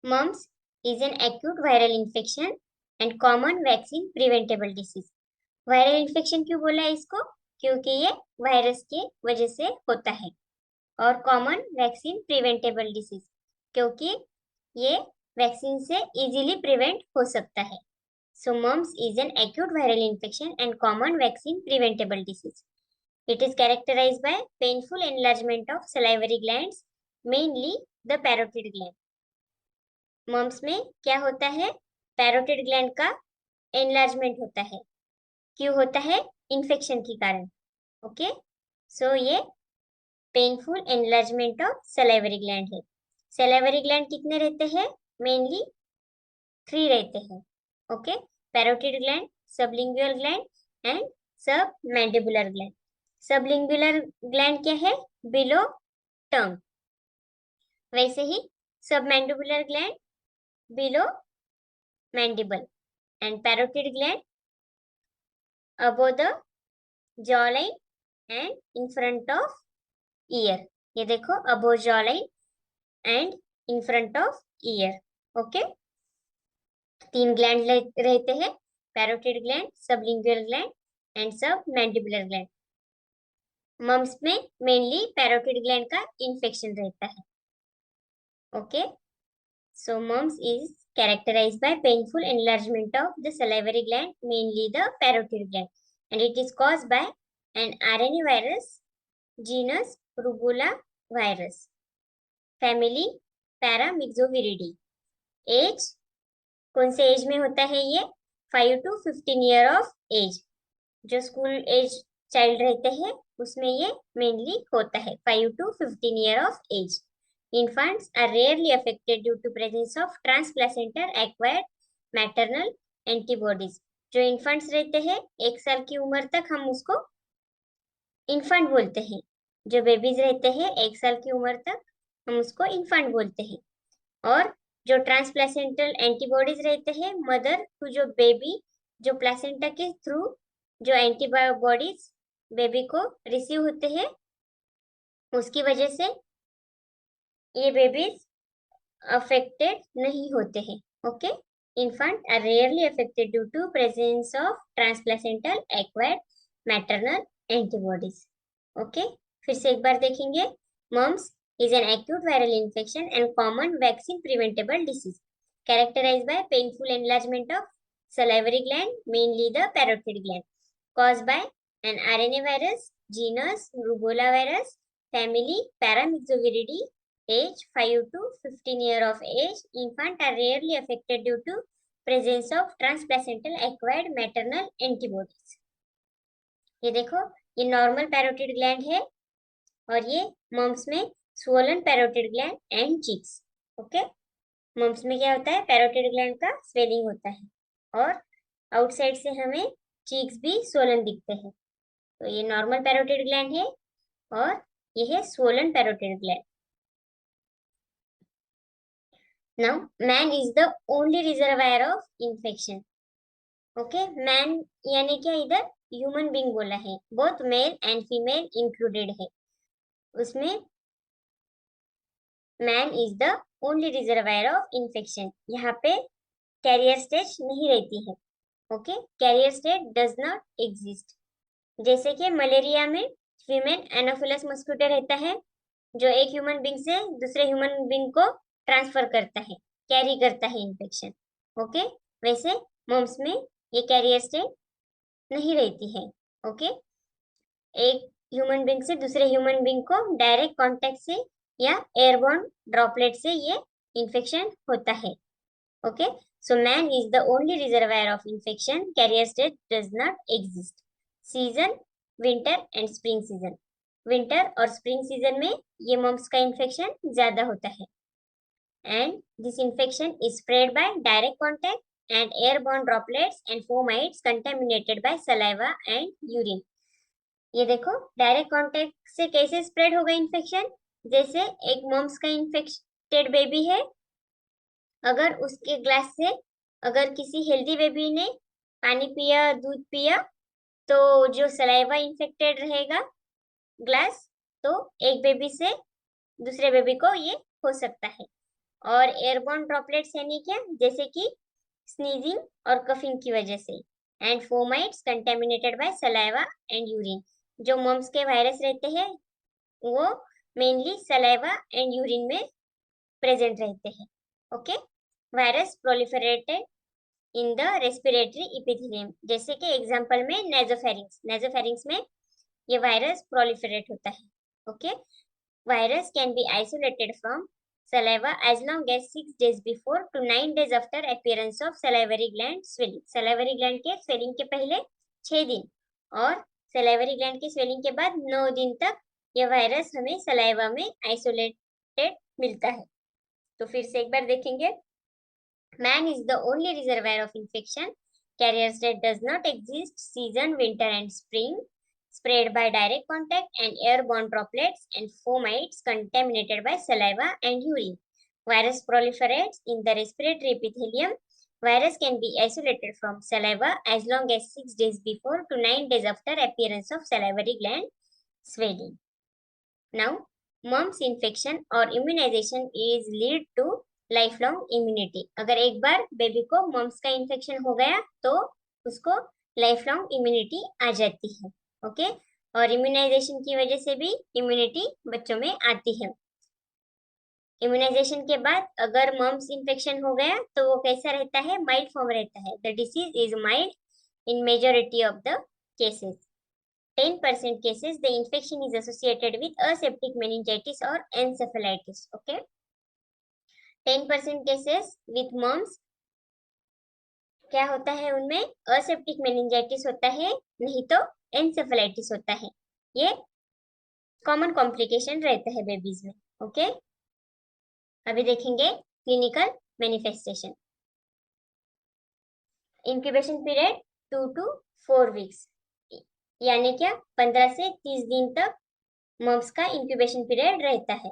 Mumps is an acute viral infection and common vaccine preventable disease. Viral infection क्यों बोला है इसको? क्योंकि ये वायरस के वजह से होता है। और कॉमन वैक्सीन प्रिवेंटेबल डिसीज, क्योंकि ये वैक्सीन से इजीली प्रिवेंट हो सकता है। So mumps is an acute viral infection and common vaccine preventable disease. It is characterized by painful enlargement of salivary glands, mainly the parotid gland. Mumps में क्या होता है? पैरोटिड ग्लैंड का enlargement होता है। क्यों होता है? इन्फेक्शन के कारण। ओके, सो ये painful enlargement of salivary gland है। सलाइवरी ग्लैंड कितने रहते हैं? मेनली 3 रहते हैं। Okay, parotid gland, sublingual gland and submandibular gland. सबलिंगुलर gland क्या है? बिलो टंग। वैसे ही सब mandibular gland below mandible and parotid gland above the jawline and in front of ear. ये देखो, above jawline and in front of ear. Okay, 3 gland रहते हैं, parotid gland, sublingual gland and submandibular gland. Mumps में mainly parotid gland का infection रहता है। Okay, so mumps is characterized by painful enlargement of the salivary gland, mainly the parotid gland, and it is caused by an RNA virus, genus Rubella virus, family Paramyxoviridae. Age, कौन से as में होता है ये? 5 to 15 year of as. जो school as child रहते हैं उसमें ये मेनली होता है, 5 to 15 year of age. Infants are rarely affected due to presence of transplacental acquired maternal antibodies. जो इन्फेंट्स रहते हैं 1 साल की उम्र तक, हम उसको इन्फेंट बोलते हैं। जो बेबीज रहते हैं 1 साल की उम्र तक, हम उसको इन्फेंट बोलते हैं। और जो ट्रांसप्लेसेंटल एंटीबॉडीज रहते हैं मदर टू जो बेबी, जो प्लेसेंटा के थ्रू जो एंटीबॉडीज बेबी को रिसीव होते हैं, उसकी वजह से ये बेबीज अफेक्टेड नहीं होते हैं। Okay, infant are rarely affected due to presence of transplacental acquired maternal antibodies. Okay, फिर से एक बार देखेंगे। mumps is an acute viral infection and common vaccine preventable disease characterized by painful enlargement of salivary gland, mainly the parotid gland, caused by an RNA virus, genus Rubella virus, family Paramyxoviridae. Age 5 to 15 year of age. Infant are rarely affected due to presence of transplacental acquired maternal antibodies. ये देखो, ये normal parotid gland है और ये mumps में swollen parotid gland and cheeks. Okay, mumps में क्या होता है? पैरोटिड ग्लैंड का स्वेलिंग होता है और आउटसाइड से हमें चीक्स भी स्वोलन दिखते हैं. तो ये नॉर्मल पैरोटिड ग्लैंड है और ये है swollen parotid gland. Now, man is the only reservoir of infection. Okay, man यानी क्या? इधर ह्यूमन बींग बोला है, both male and female included है उसमें. Man is the only reservoir of infection. यहाँ पे कैरियर स्टेज नहीं रहती है. Okay, carrier stage does not exist. जैसे कि मलेरिया में फीमेल एनोफिलस मस्क्यूटो रहता है, जो एक ह्यूमन बींग से दूसरे ह्यूमन बींग को ट्रांसफर करता है, कैरी करता है इन्फेक्शन. ओके, वैसे मम्स में ये कैरियर स्टेट नहीं रहती है. ओके, एक ह्यूमन बींग से दूसरे ह्यूमन बींग को डायरेक्ट कांटेक्ट से या एयरबॉर्न ड्रॉपलेट से ये इन्फेक्शन होता है. Okay, so man is the only reservoir of infection. Carrier state does not exist. Season winter and spring season. Winter और स्प्रिंग सीजन में ये मम्स का इन्फेक्शन ज्यादा होता है. And this infection is spread by direct contact and airborne droplets and fomites contaminated by saliva and urine. ये देखो, direct contact से कैसे स्प्रेड होगा इन्फेक्शन? जैसे एक मम्स का इन्फेक्टेड बेबी है, अगर उसके ग्लास से अगर किसी हेल्दी बेबी ने पानी पिया, दूध पिया, तो जो सलाइवा इन्फेक्टेड रहेगा ग्लास, तो एक बेबी से दूसरे बेबी को ये हो सकता है. और एयरबॉर्न ड्रॉपलेट्स यानी क्या, जैसे कि स्नीजिंग और कफिंग की वजह से। And fomites contaminated by saliva and urine. जो मम्स के वायरस रहते हैं वो मेनली सलाइवा एंड यूरिन में प्रेजेंट रहते हैं। Okay, virus proliferated in the respiratory epithelium, जैसे कि एग्जांपल में नेजोफेरिंक्स। नेजोफेरिंक्स में ये वायरस प्रोलिफरेट होता है। Okay, virus can be isolated from saliva as long as 6 days before to 9 days after appearance of salivary gland swelling। salivary gland के swelling के पहले 6 दिन और salivary gland के swelling के बाद 9 दिन तक यह वायरस हमें सलाइवा में आइसोलेटेड मिलता है। तो फिर से एक बार देखेंगे। Man is the only reservoir of infection carriers that does not exist season, winter and spring, spread by direct contact and airborne droplets and fomites contaminated by saliva and urine. Virus proliferates in the respiratory epithelium. Virus can be isolated from saliva as long as 6 days before to 9 days after appearance of salivary gland swelling. Now, mumps infection or immunization is lead to life long immunity. अगर एक बार baby को mums का infection हो गया तो उसको life long immunity आ जाती है। ओके, और इम्यूनाइजेशन की वजह से भी इम्यूनिटी बच्चों में आती है। इम्यूनाइजेशन के बाद अगर मम्स इन्फेक्शन हो गया तो वो कैसा रहता है, माइल्ड फॉर्म रहता है। The disease is mild in majority of the cases. 10% cases the infection is associated with aseptic meningitis or encephalitis. Okay, 10% cases with mumps क्या होता है, उनमें असेप्टिक मेनिंजाइटिस होता है, नहीं तो एनसेफेलाइटिस होता है। ये कॉमन कॉम्प्लिकेशन रहता है बेबीज में। ओके, अभी देखेंगे clinical manifestation. Incubation period 2 to 4 weeks, यानी क्या 15 से 30 दिन तक मम्स का इंक्यूबेशन पीरियड रहता है।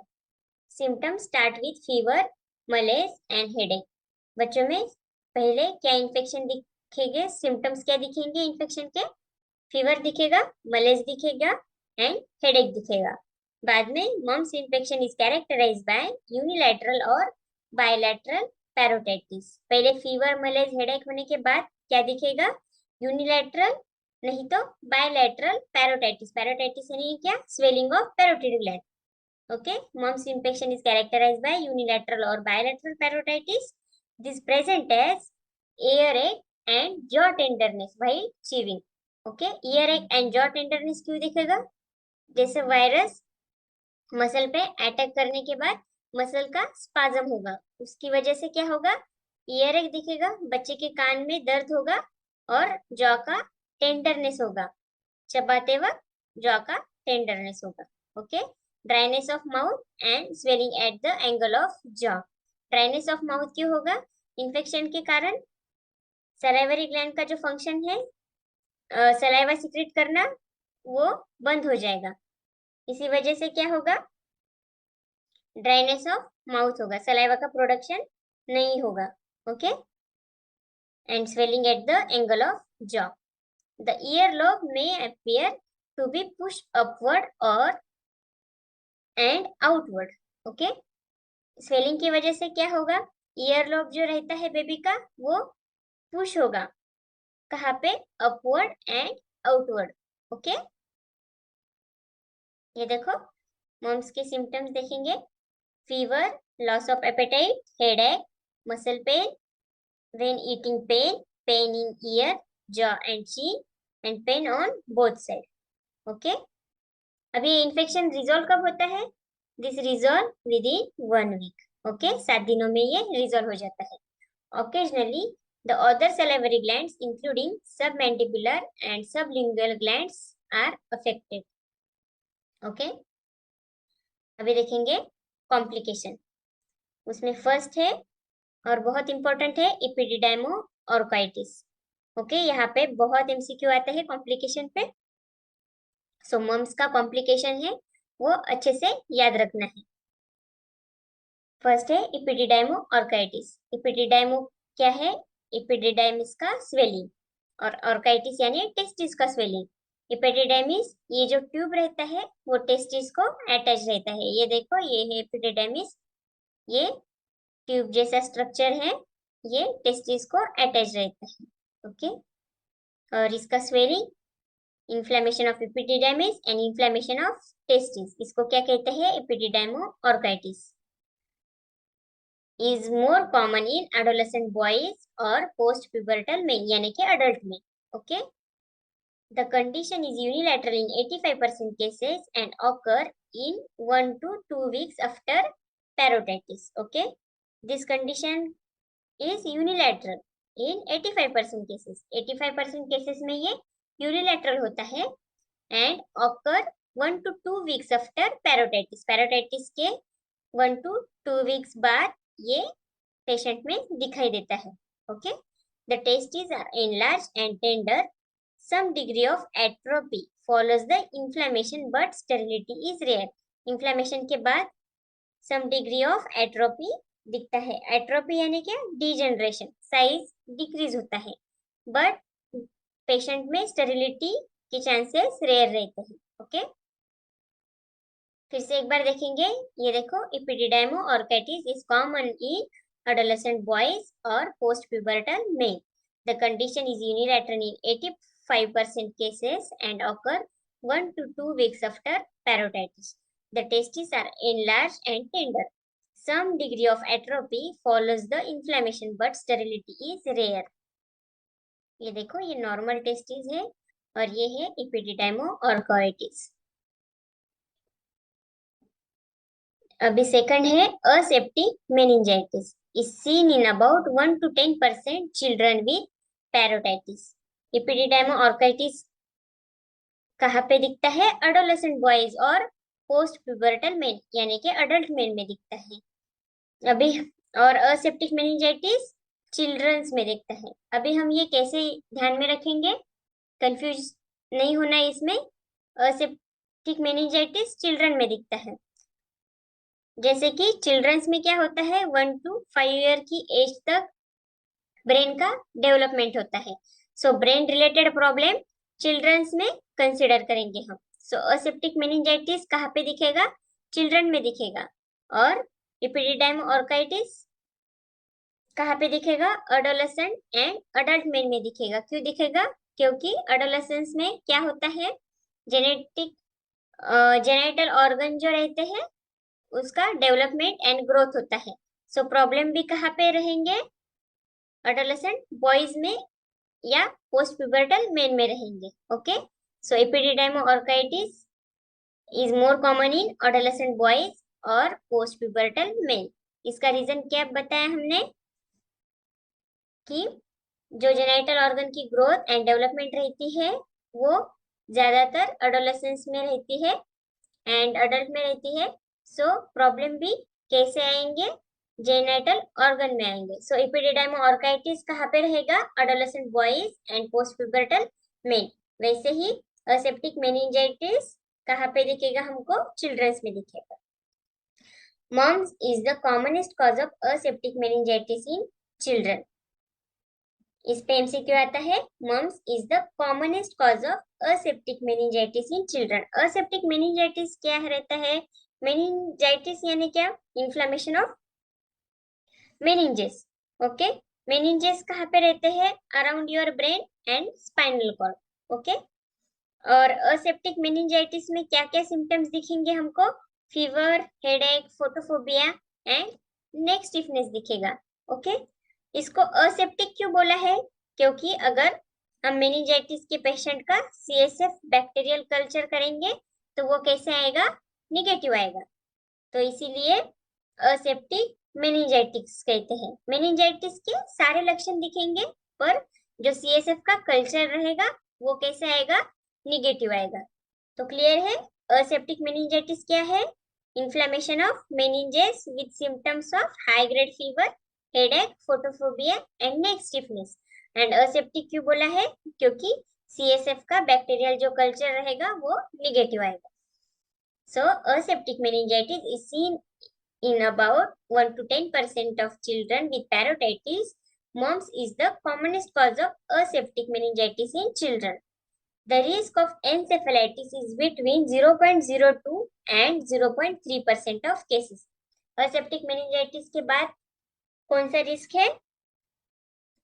Symptoms start with fever, मलेज and headache. बच्चों में पहले क्या इन्फेक्शन दिखेंगे, सिम्टम्स क्या दिखेंगे इन्फेक्शन के, फीवर दिखेगा, मलेज दिखेगा एंड हेडेक दिखेगा। बाद में mumps infection is characterized by unilateral और बायलैटरल पैरोटाइटिस। पहले फीवर, मलेज, हेडेक होने के बाद क्या दिखेगा, यूनिलैटरल नहीं तो बायलैटरल पैरोटाइटिस। पैरोटाइटिस यानी क्या, swelling of parotid gland. Okay, mumps infection is characterized by unilateral or bilateral parotitis. This present as earache and jaw tenderness while chewing. Okay, earache and jaw tenderness क्यों दिखेगा, जैसे virus muscle पे attack करने के बाद muscle का spasm होगा, उसकी वजह से क्या होगा, earache दिखेगा, बच्चे के कान में दर्द होगा और जॉ का टेंडरनेस होगा, चबाते वक्त जॉ का टेंडरनेस होगा। Okay, dryness of mouth and swelling at the angle of jaw. Dryness of mouth क्यों होगा, इन्फेक्शन के कारण सलाइवरी ग्लैंड का जो फंक्शन है सलाइवा सिक्रेट करना वो बंद हो जाएगा, इसी वजह से क्या होगा, ड्राइनेस ऑफ माउथ होगा, सलाइवा का प्रोडक्शन नहीं होगा। Okay, and swelling at the angle of jaw. The earlobe may appear to be pushed upward or and outward. Okay, swelling की वजह से क्या होगा, ईयरलोब जो रहता है बेबी का वो पुश होगा, कहाँ पे, अपवर्ड एंड आउटवर्ड। ओके, ये देखो मम्स के सिम्टम्स देखेंगे, fever, loss of apatite, headache, muscle pain, when eating pain, pain in ear, jaw and chin and pain on both side. Okay, अभी ये इन्फेक्शन रिजॉल्व कब होता है, this resolve within 1 week. Okay, 7 दिनों में ये resolve हो जाता है। Occasionally, the other salivary glands, including submandibular and sublingual glands, are affected. Okay, अभी देखेंगे कॉम्प्लिकेशन। उसमें फर्स्ट है और बहुत इंपॉर्टेंट है इपिडिडाइमो ऑर्काइटिस। ओके, यहाँ पे बहुत एमसीक्यू आता है कॉम्प्लिकेशन पे, सो मम्स का कॉम्प्लिकेशन है वो अच्छे से याद रखना है। फर्स्ट है इपिडिडाइमो ऑर्काइटिस। इपिडिडाइमो क्या है, इपिडिडाइमिस का स्वेलिंग, और ऑर्काइटिस यानी टेस्टिस का स्वेलिंग। इपिडिडाइमिस ये जो ट्यूब रहता है वो टेस्टिस को अटैच रहता है, ये देखो ये है इपिडिडाइमिस, ये ट्यूब जैसा स्ट्रक्चर है, ये टेस्टिस को अटैच रहता है। ओके, और इसका swelling, inflammation of epididymis and inflammation of testis, इसको क्या कहते हैं? Epididymo orchitis, is more common in adolescent boys और पोस्ट प्यूबर्टल मेन, यानी कि अडल्ट में। Okay, the condition is unilateral in 85% cases and occur in 1 to 2 weeks after parotitis. Okay, this condition is unilateral in 85% cases. 85% cases में ये unilateral होता है and occur 1 to 2 weeks after parotitis. parotitis के 1 to 2 weeks बाद ये patient में दिखाई देता है. Okay, the testes are enlarged and tender. Some degree of atrophy follows the inflammation, but sterility is rare. Inflammation के बाद some degree of atrophy दिखता है. atrophy यानी क्या? degeneration, size decrease होता है, but patient में sterility के chances rare रहते हैं. ओके, फिर से एक बार देखेंगे. ये देखो, epididymo orchitis is common in adolescent boys or post-pubertal men. The condition is unilateral in 85% cases and occur 1 to 2 weeks after parotitis. The testes are enlarged and tender. Some degree of atrophy follows the inflammation, but sterility is rare. ये देखो, ये normal testis है और ये है एपिडिडाइमो orchitis. अभी second है aseptic meningitis, is seen in about 1 to 10% children with parotitis. एपिडिडाइमो orchitis कहाँ पे दिखता है? एडोलेसेंट बॉयज और पोस्ट प्यूबर्टल मेन, यानी कि अडल्ट मेन में दिखता है अभी. और असेप्टिक मेनिंजाइटिस चिल्ड्रंस में दिखता है. अभी हम ये कैसे ध्यान में रखेंगे? कंफ्यूज नहीं होना है इसमें. असेप्टिक मेनिंजाइटिस चिल्ड्रन में दिखता है. जैसे कि चिल्ड्रंस में क्या होता है? 1 to 5 ईयर की एज तक ब्रेन का डेवलपमेंट होता है. So brain related problem childrens में कंसिडर करेंगे हम. सो असेप्टिक मेनिंजाइटिस कहाँ पे दिखेगा? चिल्ड्रन में दिखेगा. और एपिडिडाइमो ऑर्काइटिस कहाँ पे दिखेगा? एडोलेसेंट एंड अडल्ट मेन में दिखेगा. क्यों दिखेगा? क्योंकि एडोलेसेंस में क्या होता है? जेनेटल ऑर्गन जो रहते हैं उसका डेवलपमेंट एंड ग्रोथ होता है. सो प्रॉब्लम भी कहाँ पे रहेंगे? एडोलेसेंट बॉयज में या पोस्ट प्यूबर्टल मेन में रहेंगे. Okay, so epididymo orchitis is more common in adolescent boys और पोस्ट प्यूबर्टल मेन. इसका रीजन क्या बताया हमने? कि जो जेनेटल ऑर्गन की ग्रोथ एंड डेवलपमेंट रहती है वो ज्यादातर एडोलेसेंस में रहती है एंड अडल्ट में रहती है. सो प्रॉब्लम भी कैसे आएंगे? जेनेटल ऑर्गन में आएंगे. सो एपिडिडाइमो ऑर्काइटिस कहाँ पे रहेगा? Adolescent boys and post pubertal main. वैसे ही असेप्टिक मेनिंजाइटिस कहाँ पे दिखेगा हमको? चिल्ड्रंस में दिखेगा. Mumps is the commonest cause of aseptic meningitis in children. इस पे एमसीक्यू आता है. Mumps is the commonest cause of aseptic meningitis in children. Aseptic meningitis क्या रहता है? मेनिंजाइटिस यानी क्या? Inflammation of meninges. Okay, meninges कहाँ पे रहते हैं? Around your brain and spinal cord. Okay, और असेप्टिक मेनिंजाइटिस में क्या क्या सिम्टम्स दिखेंगे हमको? Fever, headache, photophobia and neck stiffness दिखेगा. ओके, इसको असेप्टिक क्यों बोला है? क्योंकि अगर हम मेनिंजाइटिस के पेशेंट का सीएसएफ बैक्टीरियल कल्चर करेंगे तो वो कैसे आएगा? निगेटिव आएगा. तो इसीलिए असेप्टिक मेनिंजाइटिस कहते हैं. मेनिंजाइटिस के सारे लक्षण दिखेंगे पर जो सीएसएफ का कल्चर रहेगा वो कैसे आएगा? निगेटिव आएगा. तो क्लियर है? असेप्टिक मेनिंजाइटिस क्या है? Inflammation of meninges with symptoms of high grade fever, headache, photophobia and neck stiffness. And aseptic क्यों बोला है? क्योंकि सीएसएफ का बैक्टीरियल जो कल्चर रहेगा वो निगेटिव आएगा. So aseptic meningitis is seen in about 1 to 10% of children with parotitis. Mumps is the commonest cause of aseptic meningitis in children. The risk of encephalitis is between 0.02 and 0.3% of cases. Aseptic meningitis के बाद कौन सा risk है?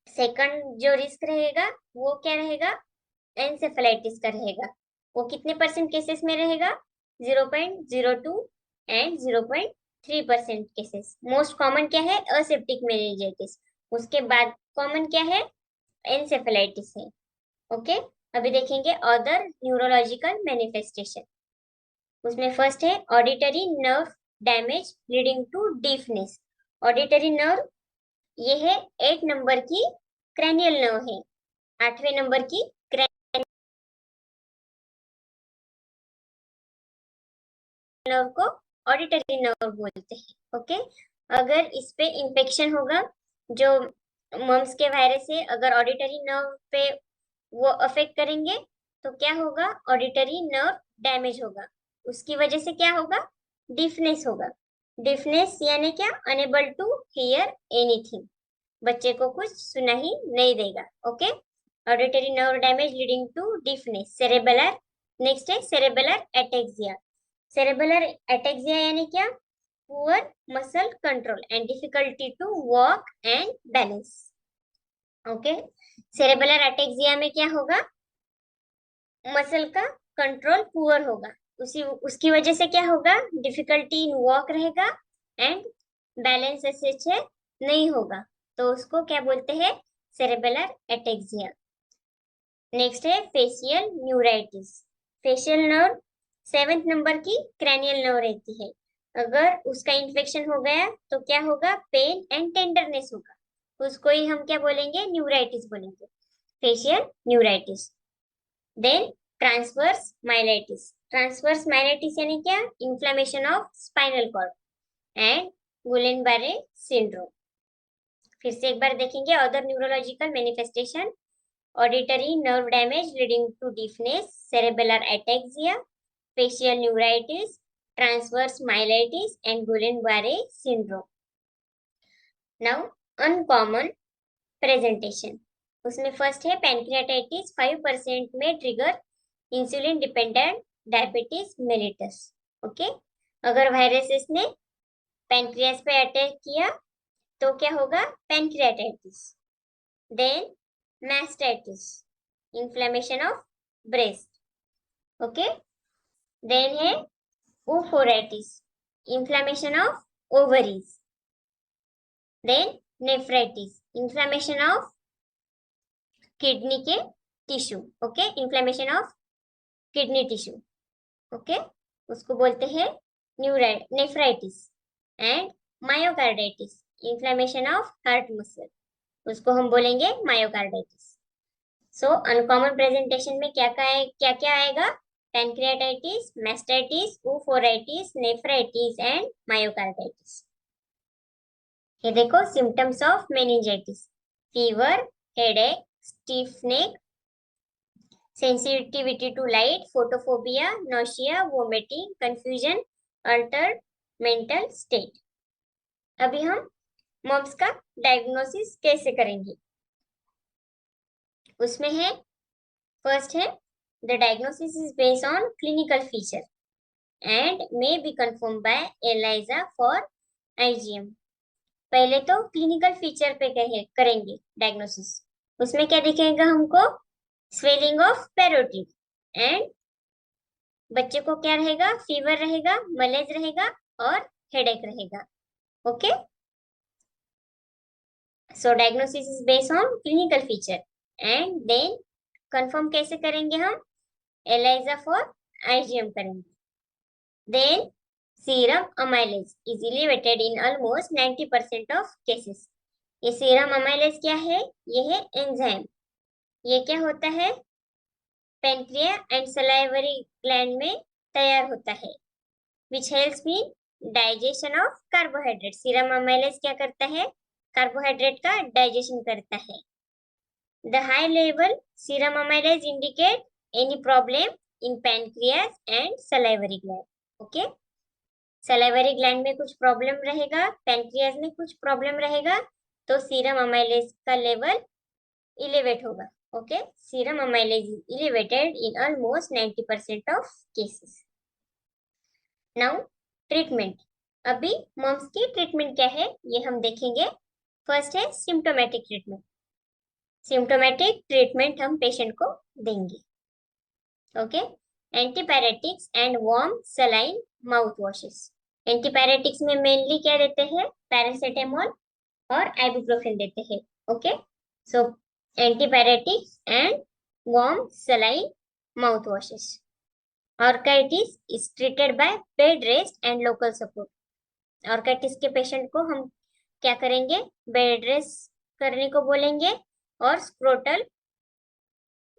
Second जो risk रहेगा वो क्या रहेगा? एनसेफेलाइटिस का रहेगा। वो कितने परसेंट केसेस में रहेगा? 0.02 एंड 0.3% केसेस। मोस्ट कॉमन क्या है? Aseptic meningitis. उसके बाद कॉमन क्या है? एनसेफेलाइटिस है। ओके, अभी देखेंगे अदर न्यूरोलॉजिकल मैनिफेस्टेशन। उसमें फर्स्ट है auditory nerve damage leading to deafness. Auditory nerve ये है 8 नंबर की क्रैनियल नर्व है, 8वें नंबर की नर्व को ऑडिटरी नर्व बोलते हैं। ओके, अगर इस पे इंफेक्शन होगा, जो मम्स के वायरस से अगर ऑडिटरी नर्व पे वो अफेक्ट करेंगे तो क्या होगा? ऑडिटरी नर्व डैमेज होगा। उसकी वजह से क्या होगा? डिफनेस होगा। डिफनेस यानी क्या? Unable to hear anything. बच्चे को कुछ सुना ही नहीं देगा। Okay, auditory nerve damage leading to deafness. Cerebellar, next है सेरेबेलर एटेक्सिया। सेरेबेलर एटेक्सिया यानी क्या? Poor muscle control and difficulty to walk and balance. Okay, cerebellar ataxia में क्या होगा? मसल का कंट्रोल पुअर होगा। उसकी वजह से क्या होगा? डिफिकल्टी इन वॉक रहेगा एंड बैलेंस ऐसे नहीं होगा। तो उसको क्या बोलते हैं? Cerebellar ataxia. नेक्स्ट है facial neuritis. Facial nerve 7th number की क्रैनियल नर्व रहती है। अगर उसका इन्फेक्शन हो गया तो क्या होगा? पेन एंड टेंडरनेस होगा। उसको ही हम क्या बोलेंगे? न्यूराइटिस बोलेंगे, facial neuritis. Then transverse myelitis. Transverse myelitis यानी क्या? Inflammation of spinal cord and Guillain Barre syndrome. फिर से एक बार देखेंगे other neurological manifestation. Auditory nerve damage leading to deafness, cerebellar ataxia, facial neuritis, transverse myelitis and Guillain Barre syndrome. Now uncommon presentation. उसमें first है pancreatitis 5% में trigger insulin dependent diabetes mellitus. Okay, अगर viruses ने पैंक्रियास पे attack किया तो क्या होगा? Pancreatitis. Then mastitis, inflammation of breast. Okay, then है ophoritis, inflammation of ovaries. Then nephritis, inflammation of kidney के tissue. Okay, inflammation of kidney tissue. Okay, उसको बोलते हैं nephritis. And myocarditis, inflammation of heart muscle, उसको हम बोलेंगे myocarditis. सो uncommon presentation में क्या क्या आएगा? Pancreatitis, mastitis, oophoritis, nephritis and myocarditis. ये देखो symptoms of meningitis: fever, headache, stiff neck, sensitivity to light, photophobia, nausea, vomiting, confusion, altered mental state. अभी हम मम्स का डायग्नोसिस कैसे करेंगे? उसमें है फर्स्ट है the diagnosis is based on clinical feature and may be confirmed by ELISA for IgM. पहले तो क्लिनिकल फीचर पे करेंगे डायग्नोसिस। उसमें क्या दिखेगा हमको? स्वेलिंग ऑफ पैरोटिड एंड बच्चे को क्या रहेगा? फीवर रहेगा, मलेज रहेगा और हेडेक रहेगा। Okay, so diagnosis is based on clinical feature and then confirm कैसे करेंगे हम? एलाइजा फॉर आईजीएम करेंगे। Then serum amylase is elevated in almost 90% of cases. ये serum amylase क्या है? ये है एंजाइम। ये क्या होता है? पेनक्रिया एंड सलाइवरी ग्लैंड में तैयार होता है, which helps in digestion of carbohydrate. serum amylase क्या करता है? कार्बोहाइड्रेट का डाइजेशन करता है। The high level serum amylase indicate any problem in pancreas and salivary gland. Okay? Salivary gland में कुछ प्रॉब्लम रहेगा, पैनक्रियाज में कुछ प्रॉब्लम रहेगा, तो सीरम अमाइलेज का लेवल इलेवेट होगा। Okay, serum amylase is elevated in almost 90% of cases. Now treatment. अभी मम्स की ट्रीटमेंट क्या है ये हम देखेंगे। फर्स्ट है सिम्टोमेटिक ट्रीटमेंट। सिम्टोमेटिक ट्रीटमेंट हम पेशेंट को देंगे। Okay, antipyretics and warm saline mouth washes. Antipyretics में मेनली क्या देते हैं, पैरासीटामोल और आइबुप्रोफेन देते हैं। Okay, so antipyretics and warm saline mouth washes. Orchitis is treated by bed rest and local support. Orchitis के पेशेंट को हम क्या करेंगे, बेड रेस्ट करने को बोलेंगे और स्क्रोटल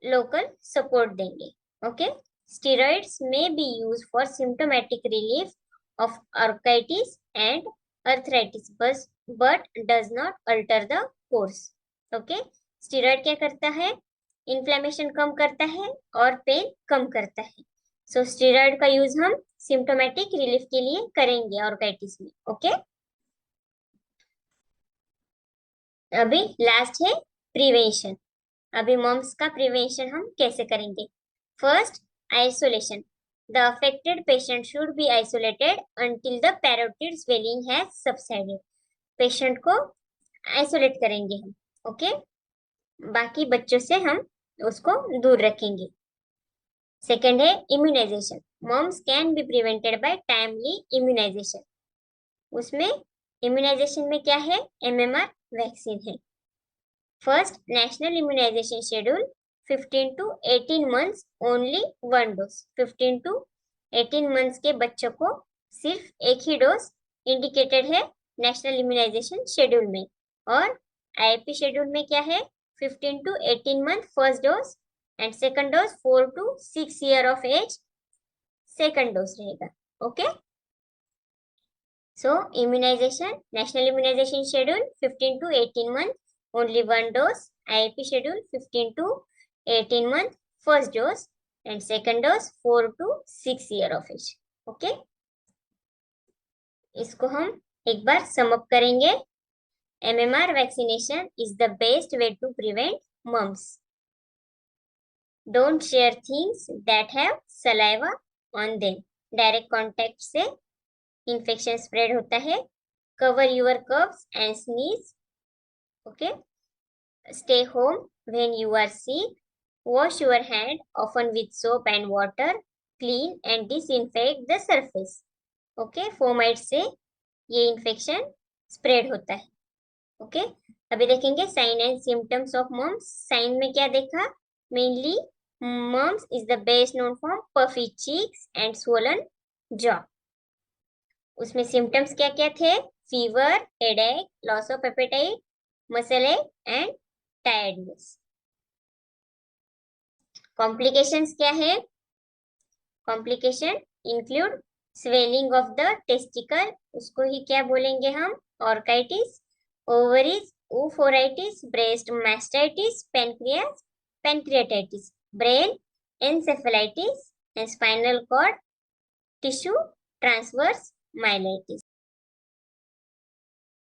लोकल सपोर्ट देंगे। Okay, steroids may be used for symptomatic relief of orchitis and arthritis but does not alter the course. Okay, steroid क्या करता है, इन्फ्लेमेशन कम करता है और पेन कम करता है। सो स्टेरॉइड का यूज हम सिम्टोमेटिक रिलीफ के लिए करेंगे ऑर्काइटिस में। ओके, अभी लास्ट है प्रिवेंशन। अभी मम्स का प्रिवेंशन हम कैसे करेंगे। First, isolation. The affected patient should be isolated until the parotid swelling has subsided. Patient को आइसोलेट करेंगे हम। ओके, बाकी बच्चों से हम उसको दूर रखेंगे। सेकेंड है immunization. Mumps can be prevented by timely immunization. उसमें इम्यूनाइजेशन में क्या है, MMR वैक्सीन है। First, national immunisation schedule 15 to 18 months only one dose. 15 to 18 months के बच्चों को सिर्फ एक ही डोज इंडिकेटेड है नेशनल इम्यूनाइजेशन शेड्यूल में। और IIP शेड्यूल में क्या है, 15 to 18 month first dose and second dose 4 to 6 year of age second dose रहेगा। Okay, so immunisation, national immunisation schedule 15 to 18 month only one dose. IIP schedule 15 to 18 month first dose and second dose 4 to 6 year of age. Okay, इसको हम एक बार sum up करेंगे। MMR vaccination is the best way to prevent mumps. Don't share things that have saliva on them. Direct contact से infection spread होता है। Cover your coughs and sneeze. Okay, stay home when you are sick. Wash your hand often with soap and water. Clean and disinfect the surface. Okay, fomite से ये infection spread होता है। Okay, अभी देखेंगे sign and symptoms of mumps. Sign में क्या देखा, mainly mumps is the best known for puffy cheeks and swollen jaw. उसमें सिम्टम्स क्या क्या थे, fever, headache, loss of appetite, muscle ache and tiredness. Complications क्या है, complication include swelling of the testicle, उसको ही क्या बोलेंगे हम, orchitis, ovaries, oophoritis, breast mastitis, pancreas, pancreatitis, brain encephalitis and spinal cord tissue transverse myelitis.